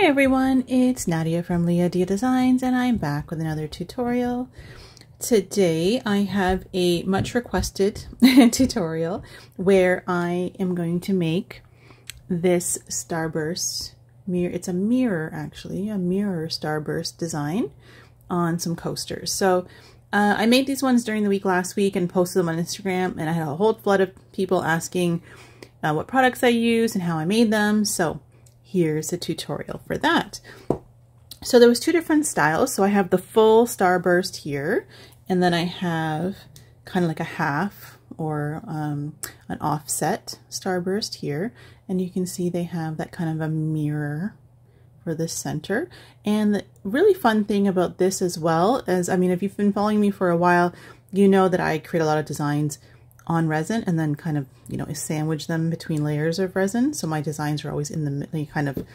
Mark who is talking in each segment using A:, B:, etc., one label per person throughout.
A: Hi everyone, it's Nadia from LiaDia Designs and I'm back with another tutorial. Today I have a much requested tutorial where I am going to make this Starburst mirror. It's a mirror actually, a mirror Starburst design on some coasters. So I made these ones during the week last week and posted them on Instagram, and I had a whole flood of people asking what products I use and how I made them. So here's a tutorial for that. So there was two different styles. So I have the full Starburst here, and then I have kind of like a half or an offset Starburst here. And you can see they have that kind of a mirror for the center. And the really fun thing about this as well is, I mean, if you've been following me for a while, you know that I create a lot of designs on resin and then kind of, you know, sandwich them between layers of resin. So my designs are always in the kind of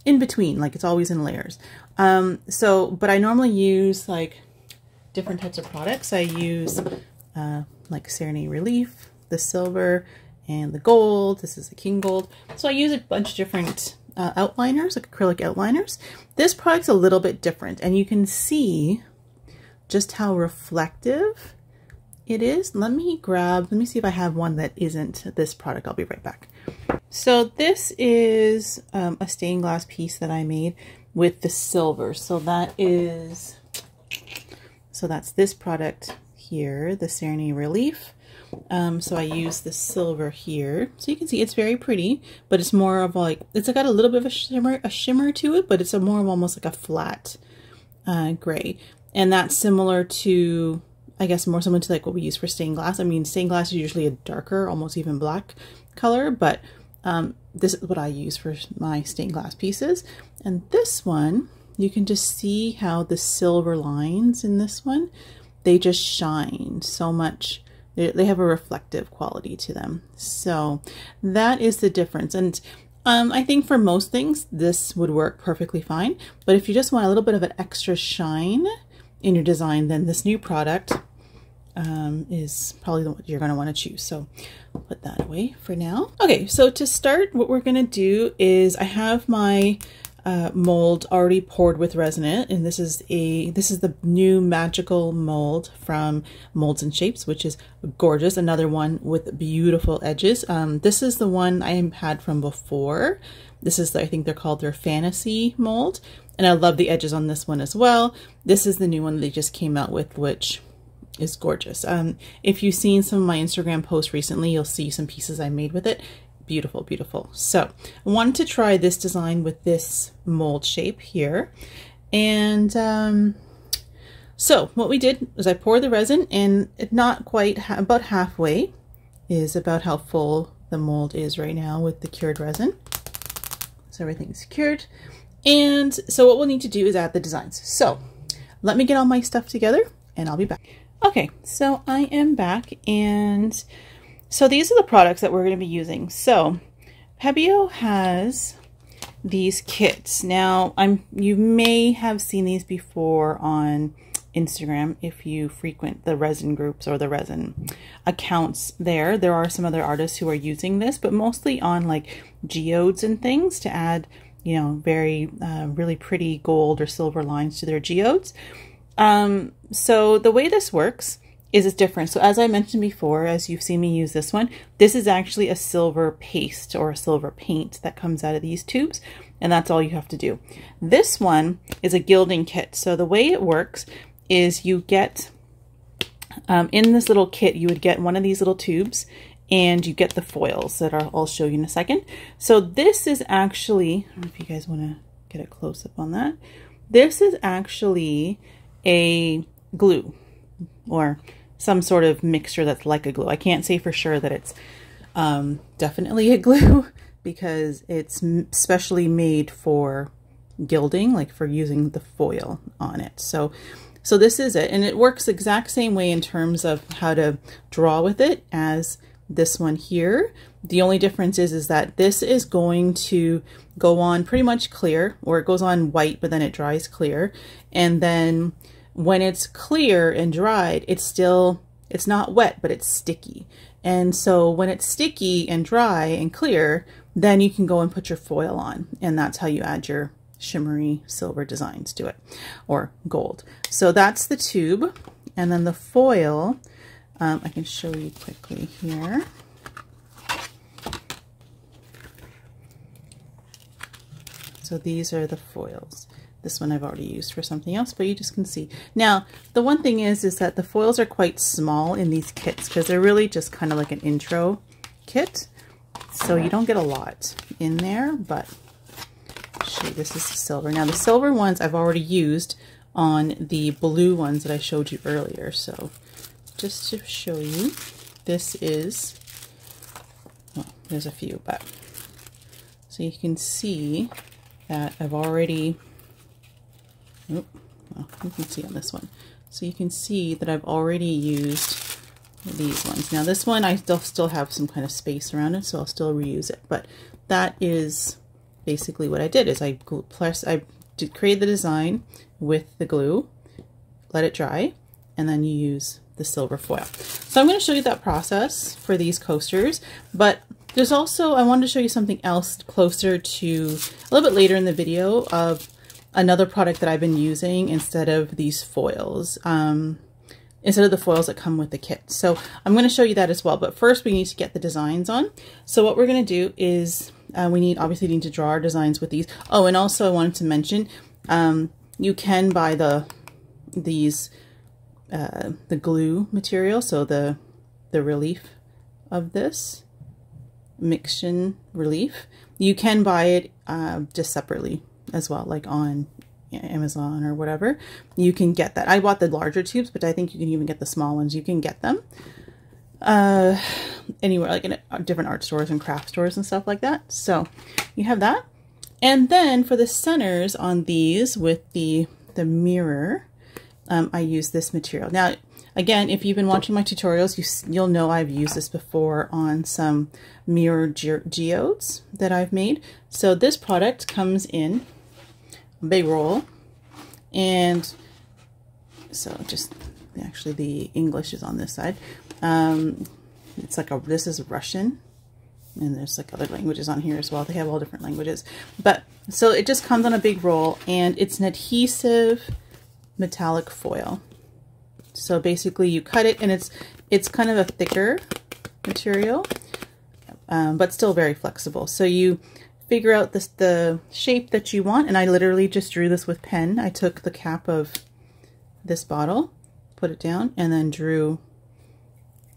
A: in between, like it's always in layers. But I normally use like different types of products. I use like Cerne Relief, the silver, and the gold. This is the King Gold. So I use a bunch of different outliners, like acrylic outliners. This product's a little bit different, and you can see just how reflective it is. Let me see if I have one that isn't this product. I'll be right back. So this is a stained glass piece that I made with the silver. So that's this product here, the Cerne Relief. So I use the silver here. So you can see it's very pretty, but it's more of like, it's got a little bit of a shimmer to it, but it's more of almost like a flat gray. And that's similar to, I guess, more similar to like what we use for stained glass. I mean, stained glass is usually a darker, almost even black color, but this is what I use for my stained glass pieces. And this one, you can just see how the silver lines in this one, they just shine so much. They have a reflective quality to them. So that is the difference. And I think for most things, this would work perfectly fine. But if you just want a little bit of an extra shine in your design, then this new product is probably what you're going to want to choose. So I'll put that away for now. Okay, so to start, what we're going to do is I have my mold already poured with resin in it, and this is the new magical mold from Molds and Shapes, which is gorgeous. Another one with beautiful edges. This is the one I had from before. This is, I think they're called their fantasy mold, and I love the edges on this one as well. This is the new one that they just came out with, which is gorgeous. If you've seen some of my Instagram posts recently, you'll see some pieces I made with it. Beautiful, beautiful. So I wanted to try this design with this mold shape here. And so what we did was I poured the resin, and not quite, about halfway is about how full the mold is right now with the cured resin. So everything's cured. And so what we'll need to do is add the designs. So let me get all my stuff together and I'll be back. Okay, so I am back, and so these are the products that we're going to be using. So Pebeo has these kits. Now you may have seen these before on Instagram if you frequent the resin groups or the resin accounts there. There are some other artists who are using this, but mostly on like geodes and things to add, you know, very really pretty gold or silver lines to their geodes. So the way this works is it's different. So as I mentioned before, as you've seen me use this one, this is actually a silver paste or a silver paint that comes out of these tubes, and that's all you have to do. This one is a gilding kit. So the way it works is you get, in this little kit, you would get one of these little tubes, and you get the foils that I'll show you in a second. So this is actually, I don't know if you guys want to get a close up on that. This is actually a glue or some sort of mixture that's like a glue. I can't say for sure that it's definitely a glue because it's specially made for gilding, like for using the foil on it. So this is it, and it works the exact same way in terms of how to draw with it as this one here. The only difference is that this is going to go on pretty much clear, or it goes on white, but then it dries clear. And then when it's clear and dried, it's not wet, but it's sticky. And so when it's sticky and dry and clear, then you can go and put your foil on, and that's how you add your shimmery silver designs to it, or gold. So that's the tube. And then the foil, I can show you quickly here. So these are the foils. This one I've already used for something else, but you just can see. Now, the one thing is that the foils are quite small in these kits because they're really just kind of like an intro kit. So you don't get a lot in there, but show you, this is the silver. Now the silver ones I've already used on the blue ones that I showed you earlier. So just to show you, this is, well, there's a few, but so you can see that I've already, oh, well, you can see on this one. So you can see that I've already used these ones. Now this one I still have some kind of space around it, so I'll still reuse it. But that is basically what I did, is I create the design with the glue, let it dry, and then you use the silver foil. So I'm going to show you that process for these coasters, but there's also, I wanted to show you something else closer to a little bit later in the video of another product that I've been using instead of these foils, instead of the foils that come with the kit. So I'm going to show you that as well, but first we need to get the designs on. So what we're going to do is we obviously need to draw our designs with these. Oh, and also I wanted to mention, you can buy the glue material, so the relief of this, Mixtion relief. You can buy it just separately as well, like on Amazon or whatever. You can get that. I bought the larger tubes, but I think you can even get the small ones. You can get them anywhere, like in different art stores and craft stores and stuff like that. So you have that. And then for the centers on these with the mirror, I use this material. Now, again, if you've been watching my tutorials, you'll know I've used this before on some mirror geodes that I've made. So this product comes in a big roll, and so just actually the English is on this side. It's like this is Russian, and there's like other languages on here as well. They have all different languages, but so it just comes on a big roll, and it's an adhesive metallic foil. So basically you cut it, and it's kind of a thicker material, but still very flexible. So you figure out the shape that you want, and I literally just drew this with pen. I took the cap of this bottle, put it down, and then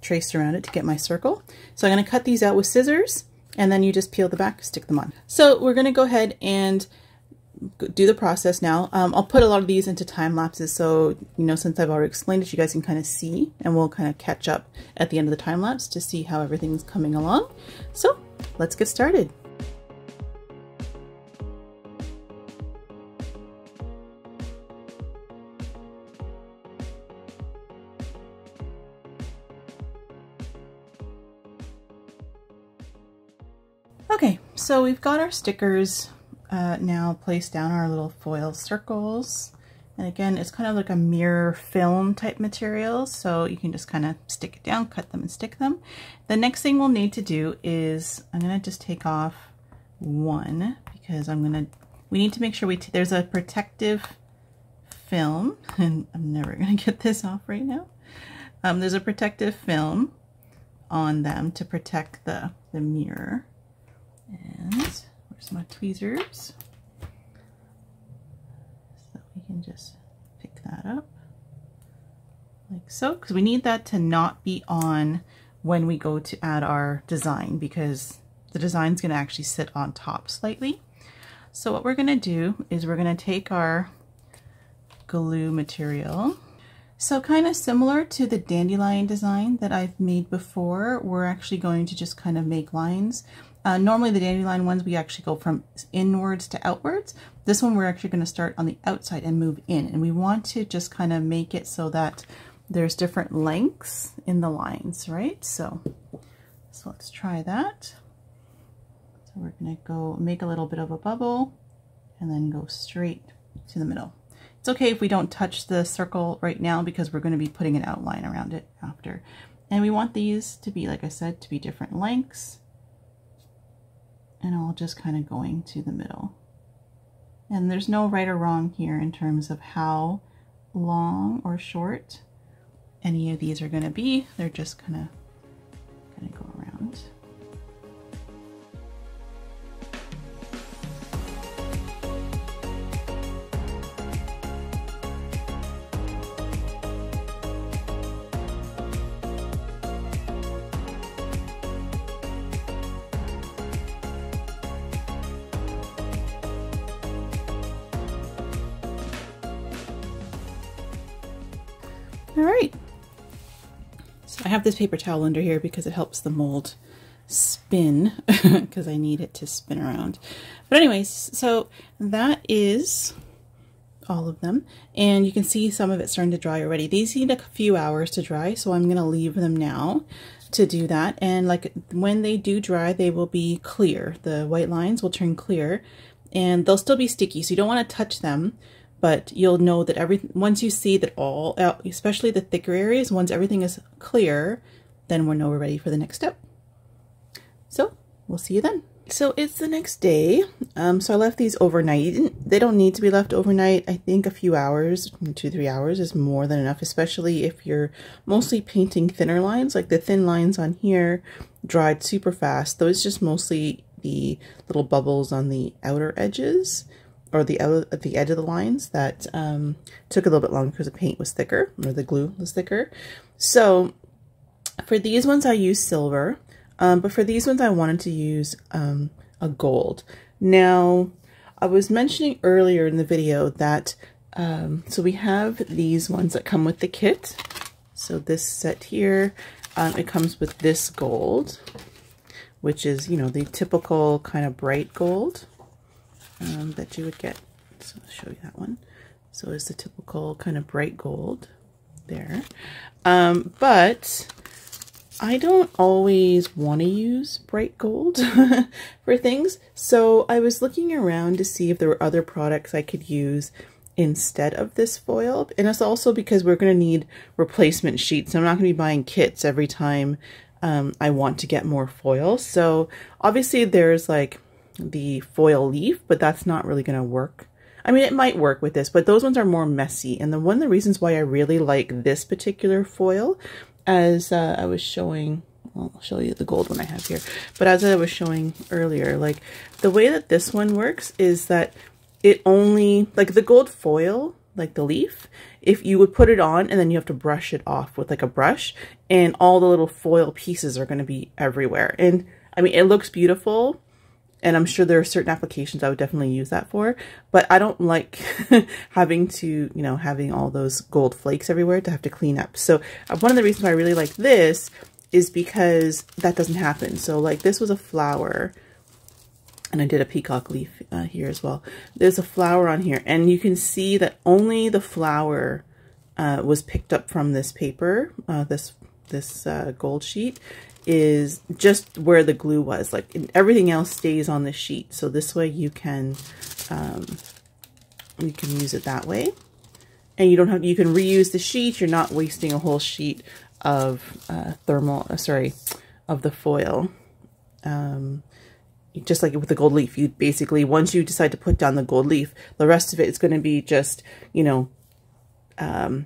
A: traced around it to get my circle. So I'm going to cut these out with scissors, and then you just peel the back, stick them on. So we're going to go ahead and do the process now. I'll put a lot of these into time lapses, so since I've already explained it, you guys can kind of see, and we'll kind of catch up at the end of the time lapse to see how everything's coming along. So let's get started. Okay, so we've got our stickers now placed down, our little foil circles. And again, it's kind of like a mirror film type material, so you can just kind of stick it down, cut them and stick them. The next thing we'll need to do is, I'm going to just take off one, because we need to make sure there's a protective film, and I'm never going to get this off right now. There's a protective film on them to protect the mirror. And where's my tweezers? So we can just pick that up like so, because we need that to not be on when we go to add our design, because the design's going to actually sit on top slightly. So what we're going to do is we're going to take our glue material. So kind of similar to the dandelion design that I've made before, we're actually going to just kind of make lines. Normally the dandelion ones, we actually go from inwards to outwards. This one we're actually going to start on the outside and move in, and we want to just kind of make it so that there's different lengths in the lines, right? So let's try that. So we're going to go make a little bit of a bubble and then go straight to the middle. It's okay if we don't touch the circle right now, because we're going to be putting an outline around it after. And we want these to be, like I said, to be different lengths. And all just kind of going to the middle. And there's no right or wrong here in terms of how long or short any of these are going to be. They're just gonna go around. All right, so I have this paper towel under here because it helps the mold spin because I need it to spin around. But anyways, so that is all of them, and you can see some of it starting to dry already. These need a few hours to dry, so I'm gonna leave them now to do that. And like when they do dry, they will be clear. The white lines will turn clear and they'll still be sticky, so you don't want to touch them. But you'll know that once you see that all, especially the thicker areas, once everything is clear, then we're ready for the next step. So we'll see you then. So it's the next day. So I left these overnight. They don't need to be left overnight. I think a few hours, 2-3 hours is more than enough, especially if you're mostly painting thinner lines. Like the thin lines on here dried super fast. Those just mostly the little bubbles on the outer edges, or the edge of the lines that took a little bit longer because the paint was thicker, or the glue was thicker. So for these ones I used silver, but for these ones I wanted to use a gold. Now I was mentioning earlier in the video that so we have these ones that come with the kit. So this set here, it comes with this gold, which is, you know, the typical kind of bright gold that you would get. So I'll show you that one. So it's the typical kind of bright gold there. But I don't always want to use bright gold for things. So I was looking around to see if there were other products I could use instead of this foil. And it's also because we're going to need replacement sheets. I'm not going to be buying kits every time I want to get more foil. So obviously there's like the foil leaf, but that's not really going to work. I mean, it might work with this, but those ones are more messy. And one of the reasons why I really like this particular foil, as I was showing, well, I'll show you the gold one I have here, but as I was showing earlier, like the way that this one works is that it only, like the gold foil, like the leaf, if you would put it on and then you have to brush it off with like a brush, and all the little foil pieces are going to be everywhere. And I mean, it looks beautiful, and I'm sure there are certain applications I would definitely use that for, but I don't like having to, you know, having all those gold flakes everywhere to have to clean up. So one of the reasons why I really like this is because that doesn't happen. So like this was a flower, and I did a peacock leaf here as well. There's a flower on here, and you can see that only the flower was picked up from this paper, this gold sheet, is just where the glue was. Like everything else stays on the sheet. So this way you can use it that way, and you don't have, you can reuse the sheet. You're not wasting a whole sheet of of the foil. Just like with the gold leaf, you basically, once you decide to put down the gold leaf, the rest of it is going to be just, you know,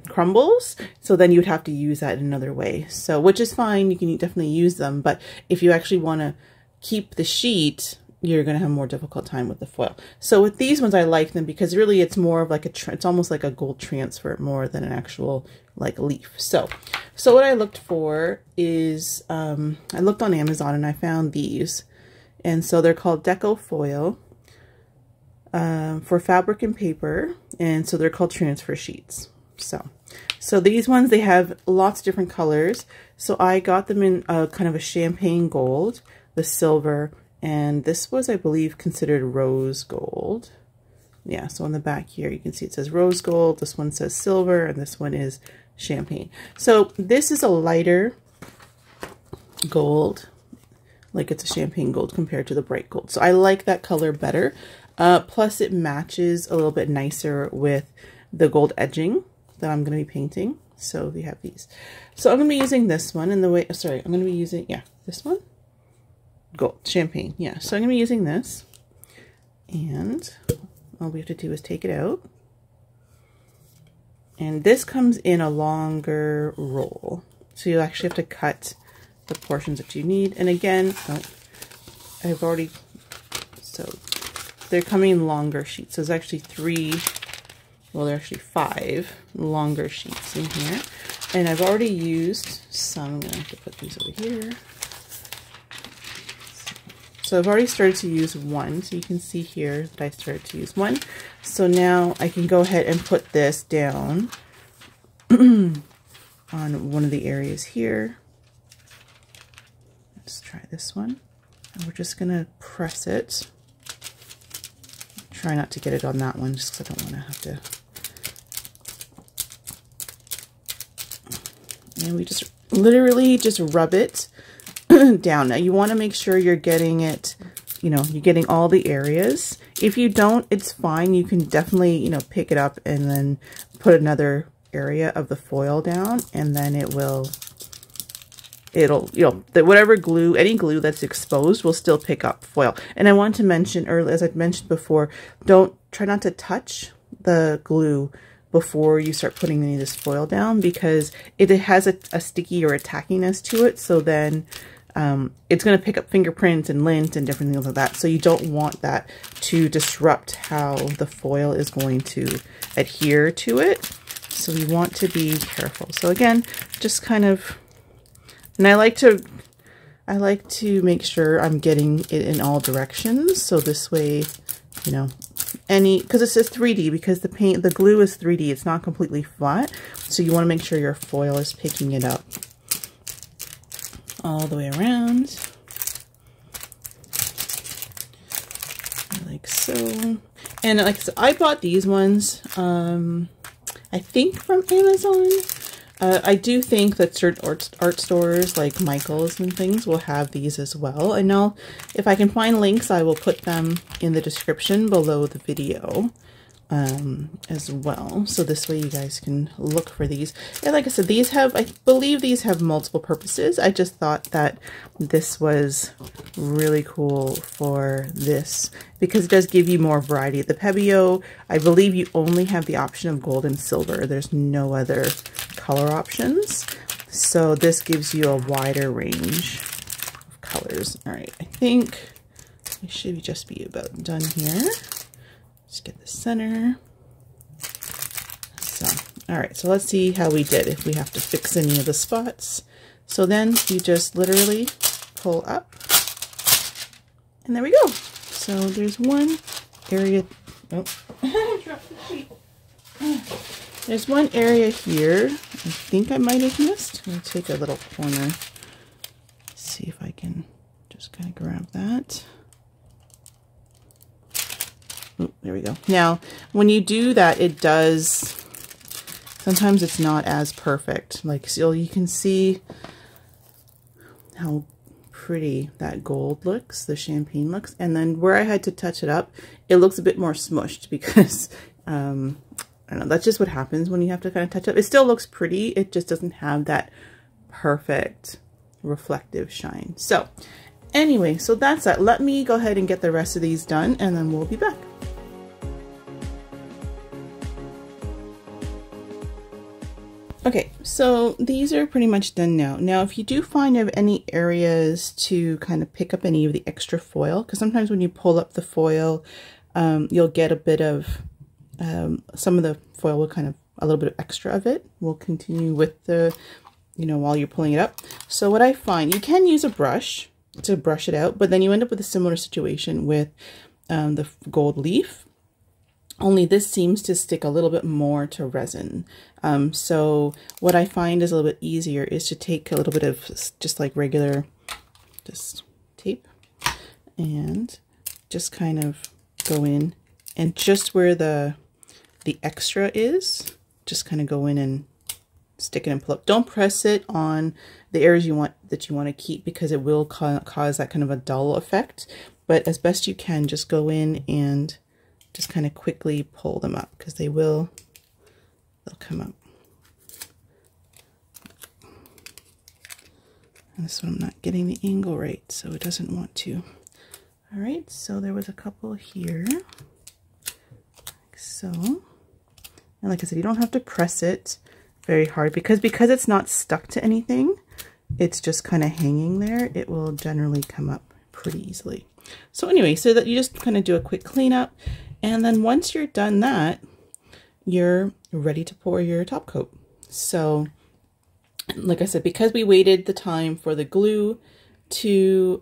A: crumbles. So then you would have to use that in another way. So, which is fine. You can definitely use them. But if you actually want to keep the sheet, you're going to have a more difficult time with the foil. So with these ones, I like them because really it's more of like it's almost like a gold transfer more than an actual like leaf. So what I looked for is, I looked on Amazon and I found these. And so they're called Deco Foil for fabric and paper. And so they're called transfer sheets. So these ones, they have lots of different colors. So I got them in kind of a champagne gold, the silver, and this was, I believe, considered rose gold. Yeah, so on the back here, you can see it says rose gold. This one says silver, and this one is champagne. So this is a lighter gold. Like it's a champagne gold compared to the bright gold. So I like that color better. Plus it matches a little bit nicer with the gold edging that I'm going to be painting. So we have these. So I'm going to be using this one in the way, sorry, I'm going to be using, yeah, this one. Gold, champagne, yeah. So I'm going to be using this. And all we have to do is take it out. And this comes in a longer roll. So you actually have to cut the portions that you need. And again, I've already, so they're coming in longer sheets. So there's actually 3, well, there are actually 5 longer sheets in here. And I've already used some. I'm gonna have to put these over here. So I've already started to use one. So you can see here that I started to use one. So now I can go ahead and put this down on one of the areas here. Let's try this one. And we're just gonna press it. Try not to get it on that one just because I don't want to have to. And we just literally just rub it down. Now you want to make sure you're getting it, you know, you're getting all the areas. If you don't, it's fine. You can definitely, you know, pick it up and then put another area of the foil down, and then it'll, you know, whatever glue, any glue that's exposed will still pick up foil. And I want to mention earlier, as I mentioned before, try not to touch the glue before you start putting any of this foil down, because it has a sticky or a tackiness to it. So then it's going to pick up fingerprints and lint and different things like that. So you don't want that to disrupt how the foil is going to adhere to it. So we want to be careful. So again, just kind of, and I like to make sure I'm getting it in all directions. So this way, you know, because it says 3D, because the glue is 3D, it's not completely flat. So you want to make sure your foil is picking it up all the way around, like so. And like I said, I bought these ones, I think from Amazon. I do think that certain art stores like Michael's and things will have these as well. And now if I can find links, I will put them in the description below the video as well. So this way you guys can look for these. And like I said, I believe these have multiple purposes. I just thought that this was really cool for this because it does give you more variety. The Pebeo, I believe you only have the option of gold and silver. There's no other color options. So this gives you a wider range of colors. All right, I think we should just be about done here. Let's get the center. So, all right, so let's see how we did, if we have to fix any of the spots. So then you just literally pull up, and there we go. So there's one area, oh, dropped the sheet. There's one area here I think I might have missed. I'm gonna take a little corner, see if I can just kind of grab that. Oh, there we go. Now, when you do that, it does, sometimes it's not as perfect. Like, so you can see how pretty that gold looks, the champagne looks. And then where I had to touch it up, it looks a bit more smushed because, I don't know, that's just what happens when you have to kind of touch up. It still looks pretty, it just doesn't have that perfect reflective shine. So anyway, so that's that. Let me go ahead and get the rest of these done, and then we'll be back. Okay, so these are pretty much done now. Now, if you do find you have any areas to kind of pick up any of the extra foil, because sometimes when you pull up the foil, you'll get a bit of, some of the foil will kind of, a little bit of extra of it. We'll continue with the, you know, while you're pulling it up. So what I find, you can use a brush to brush it out, but then you end up with a similar situation with the gold leaf. Only this seems to stick a little bit more to resin. So what I find is a little bit easier is to take a little bit of just like regular just tape and just kind of go in, and just where the extra is, just kind of go in and stick it and pull up. Don't press it on the areas you want to keep, because it will cause that kind of a dull effect. But as best you can, just go in and just kind of quickly pull them up, because they'll come up. And this one I'm not getting the angle right, so it doesn't want to. All right, so there was a couple here. So, and like I said, you don't have to press it very hard because it's not stuck to anything. It's just kind of hanging there. It will generally come up pretty easily. So anyway, so that you just kind of do a quick cleanup, and then once you're done that, you're ready to pour your top coat. So like I said, because we waited the time for the glue to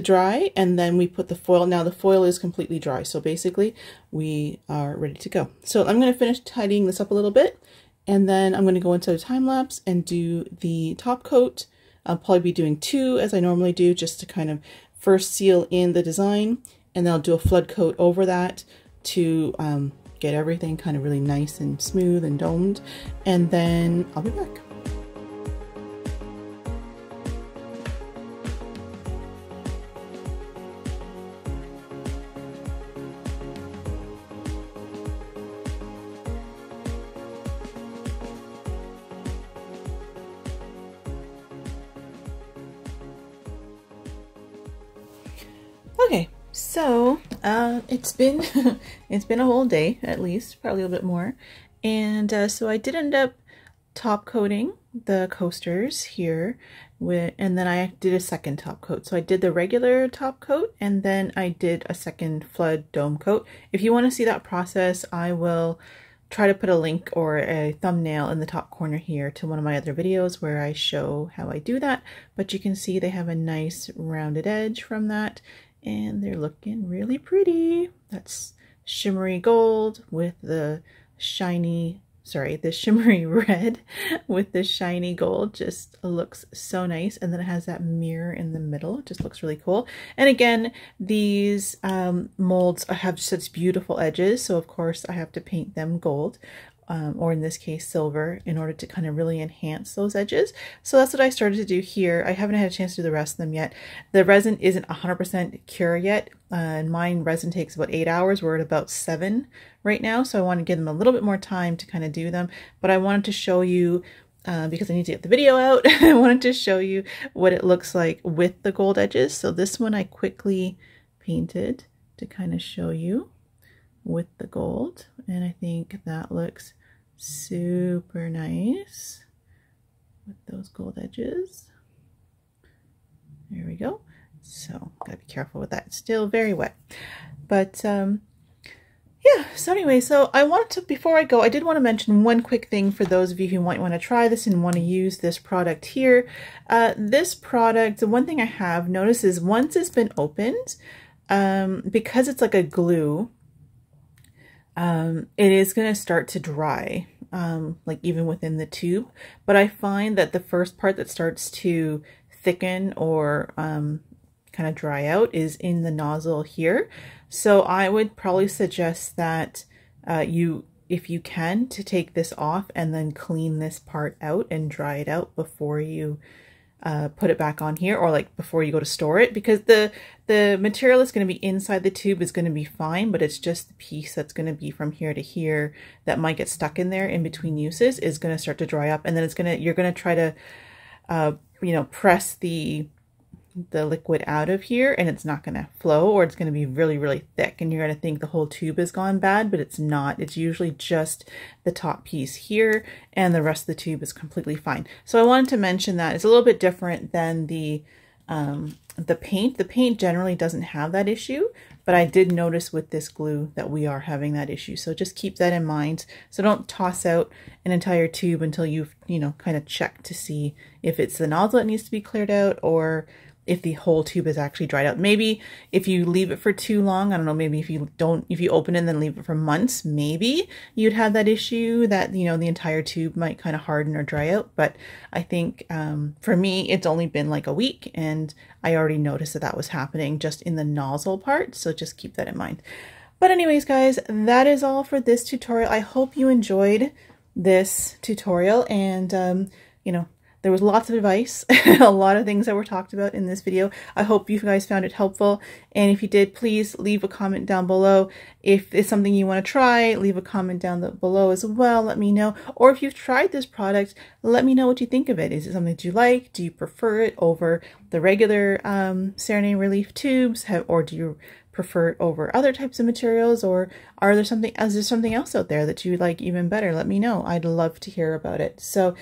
A: dry, and then we put the foil. Now the foil is completely dry, so basically we are ready to go. So I'm going to finish tidying this up a little bit, and then I'm going to go into a time lapse and do the top coat. I'll probably be doing 2 as I normally do, just to kind of first seal in the design, and then I'll do a flood coat over that to get everything kind of really nice and smooth and domed, and then I'll be back. Okay, so it's been it's been a whole day, at least, probably a little bit more, and so I did end up top coating the coasters here and then I did a second top coat. So I did the regular top coat, and then I did a second flood dome coat. If you want to see that process, I will try to put a link or a thumbnail in the top corner here to one of my other videos where I show how I do that. But you can see they have a nice rounded edge from that, and they're looking really pretty. That's shimmery gold with the shiny, the shimmery red with the shiny gold. Just looks so nice. And then it has that mirror in the middle. It just looks really cool. And again, these molds have such beautiful edges, so of course I have to paint them gold. Or in this case silver, in order to kind of really enhance those edges. So that's what I started to do here. I haven't had a chance to do the rest of them yet. The resin isn't 100% cure yet. And mine resin takes about 8 hours. We're at about 7 right now. So I want to give them a little bit more time to kind of do them. But I wanted to show you, because I need to get the video out, I wanted to show you what it looks like with the gold edges. So this one I quickly painted to kind of show you with the gold, and I think that looks super nice with those gold edges. There we go. So gotta be careful with that. It's still very wet, but yeah. So anyway, so I wanted to, before I go, I did want to mention one quick thing for those of you who might want to try this and want to use this product here. This product, the one thing I have noticed is once it's been opened, because it's like a glue, it is going to start to dry, like even within the tube. But I find that the first part that starts to thicken or kind of dry out is in the nozzle here. So I would probably suggest that if you can, to take this off and then clean this part out and dry it out before you put it back on here, or like before you go to store it, because the material that's going to be inside the tube is going to be fine, but it's just the piece that's going to be from here to here that might get stuck in there in between uses is going to start to dry up, and then you're going to try to you know, press the liquid out of here, and it's not going to flow, or it's going to be really, really thick, and you're going to think the whole tube has gone bad, but it's not. It's usually just the top piece here, and the rest of the tube is completely fine. So I wanted to mention that it's a little bit different than the paint. The paint generally doesn't have that issue, but I did notice with this glue that we are having that issue. So just keep that in mind. So don't toss out an entire tube until you've, you know, kind of checked to see if it's the nozzle that needs to be cleared out, or if the whole tube is actually dried out. Maybe if you leave it for too long, I don't know, maybe if you open it and then leave it for months, maybe you'd have that issue that, you know, the entire tube might kind of harden or dry out. But I think for me, it's only been like a week, and I already noticed that that was happening just in the nozzle part. So just keep that in mind. But anyways, guys, that is all for this tutorial. I hope you enjoyed this tutorial, and you know, there was lots of advice, a lot of things that were talked about in this video. I hope you guys found it helpful. And if you did, please leave a comment down below. If it's something you want to try, leave a comment down below as well. Let me know. Or if you've tried this product, let me know what you think of it. Is it something that you like? Do you prefer it over the regular Cerne relief tubes? Or do you prefer it over other types of materials, or is there something else out there that you like even better? Let me know. I'd love to hear about it. So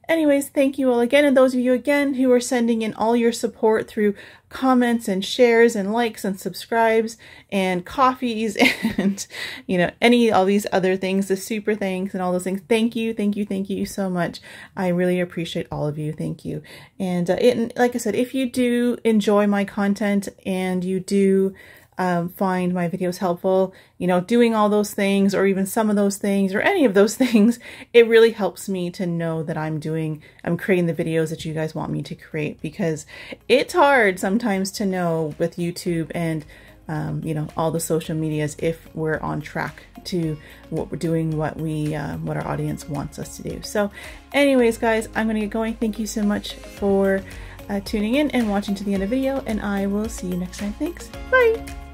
A: anyways, thank you all again, and those of you again who are sending in all your support through comments and shares and likes and subscribes and coffees and, you know, all these other things, the super thanks and all those things. Thank you, thank you, thank you so much. I really appreciate all of you. Thank you. And like I said, if you do enjoy my content and you do find my videos helpful, you know, doing all those things, or even some of those things, or any of those things, it really helps me to know that I'm creating the videos that you guys want me to create, because it's hard sometimes to know with YouTube and you know, all the social medias, if we're on track to what we're doing, what our audience wants us to do. So anyways, guys, I'm gonna get going. Thank you so much for tuning in and watching to the end of the video, and I will see you next time. Thanks. Bye.